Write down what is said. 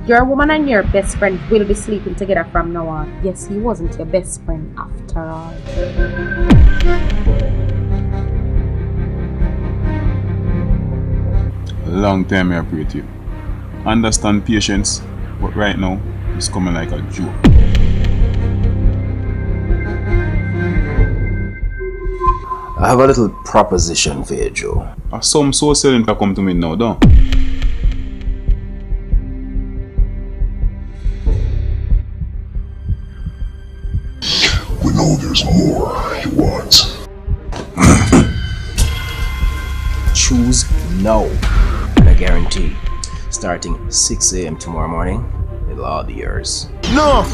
Your woman and your best friend will be sleeping together from now on. Yes, he wasn't your best friend after all. Long time I appreciate you. Understand patience, but right now it's coming like a joke. I have a little proposition for you, Joe. Some so selling to come to me now, don't? We know there's more you want. Choose no. And I guarantee, starting 6 a.m. tomorrow morning, it'll all be yours. No!